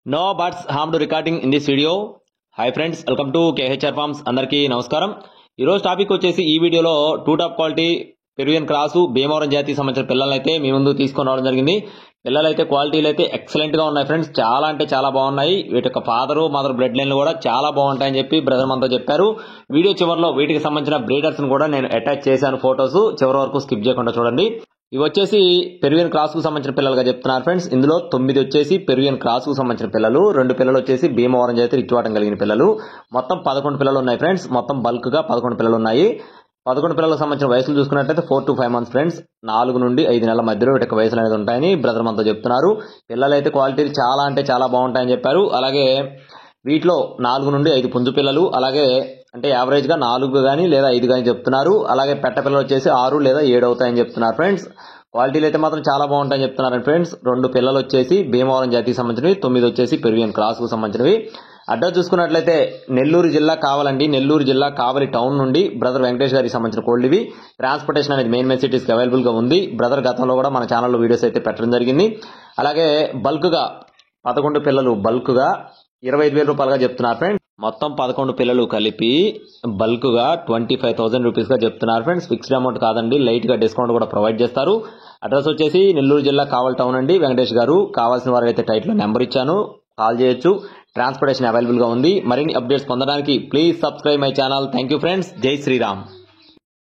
No buts harmed recording in this video. Hi friends, welcome to KHR Farms. అందరికీ నమస్కారం. ఈ రోజు topic వచ్చేసి ఈ వీడియోలో two top quality Peruvian cross Bhimavaram జాతికి సంబంధించిన పిల్లలు అయితే మీ ముందు తీసుకొని రావడం జరిగింది. పిల్లలు అయితే క్వాలిటీలు అయితే ఎక్సలెంట్ గా ఉన్నాయి ఫ్రెండ్స్. చాలా అంటే చాలా బాగున్నాయి. వీటి యొక్క ఫాదర్ మదర్ బ్లడ్ లైన్లు కూడా చాలా బాగుంటాయని చెప్పి బ్రదర్ మనతో చెప్పారు. వీడియో చివరిలో వీటికి సంబంధించిన బ్రీడర్స్ ని కూడా నేను అటాచ్ చేశాను ఫోటోస్. చివరి వరకు స్కిప్ చేయకుండా చూడండి. ఇవి వచ్చేసి పెరువియన్ క్రాస్ కు సంబంధించిన పిల్లలుగా చెప్తున్నారు ఫ్రెండ్స్. ఇందులో 9 వచ్చేసి పెరువియన్ క్రాస్ కు సంబంధించిన పిల్లలు, 2 పిల్లలు వచ్చేసి భీమవరం జాతి రిచ్వాటం కలిగిన పిల్లలు. మొత్తం 11 పిల్లలు ఉన్నాయి ఫ్రెండ్స్. మొత్తం బల్క్ గా 11 పిల్లలు ఉన్నాయి. 11 పిల్లలకు సంబంధించిన వయసులు చూసుకున్నట్లయితే 4 to 5 months ఫ్రెండ్స్. 4 నుండి 5 నెలల మధ్యలో వీటి వయసులు అనేది ఉంటాయని బ్రదర్ మనతో చెప్తున్నారు. పిల్లలు అయితే క్వాలిటీలు చాలా అంటే చాలా బాగుంటాయని చెప్పారు. అలాగే వీటిలో 4 నుండి 5 పుంజు పిల్లలు, అలాగే అంటే యావరేజ్ గా 4 గానీ లేదా 5 గానీ చెప్తున్నారు. అలాగే పెట్ట పిల్లలు వచ్చేసి 6 లేదా 7 అవుతాయని చెప్తున్నారు ఫ్రెండ్స్. క్వాలిటీలు అయితే మాత్రం చాలా బాగుంటాయని చెప్తున్నారు ఫ్రెండ్స్. 2 పిల్లలు వచ్చేసి భీమవరం జాతికి సంబంధించినవి, 9 వచ్చేసి పెరువియన్ క్రాస్ కు సంబంధించినవి. అడ్రస్ చూసుకున్నట్లయితే నెల్లూరు జిల్లా కావాలండి. నెల్లూరు జిల్లా కావలి టౌన్ నుండి బ్రదర్ వెంకటేష్ గారికి సంబంధించిన కోల్డ్ ఇవి. ట్రాన్స్పోర్టేషన్ అనేది మెయిన్ సిటీస్ కి అవైలబుల్ గా ఉంది. బ్రదర్ గతంలో కూడా మన ఛానల్లో వీడియోస్ అయితే పెట్టడం జరిగింది. అలాగే బల్క్ గా 11 పిల్లలు బల్క్ గా 25,000 రూపాయలుగా చెప్తున్నారు ఫ్రెండ్స్. మొత్తం 11 పిల్లలు కలిపి బల్క్ గా 25,000 రూపీస్ గా చెప్తున్నారు ఫ్రెండ్స్. ఫిక్స్డ్ అమౌంట్ కాదండి, లైట్ గా డిస్కౌంట్ కూడా ప్రొవైడ్ చేస్తారు. అడ్రస్ వచ్చేసి నెల్లూరు జిల్లా కావల్ టౌన్ అండి. వెంకటేష్ గారు కావాల్సిన వారు అయితే టైటిల్ నెంబర్ ఇచ్చాను, కాల్ చేయొచ్చు. ట్రాన్స్పోర్టేషన్ అవైలబుల్ గా ఉంది. మరిన్ని అప్డేట్స్ పొందడానికి please subscribe my channel. Thank you friends. జై శ్రీరామ్.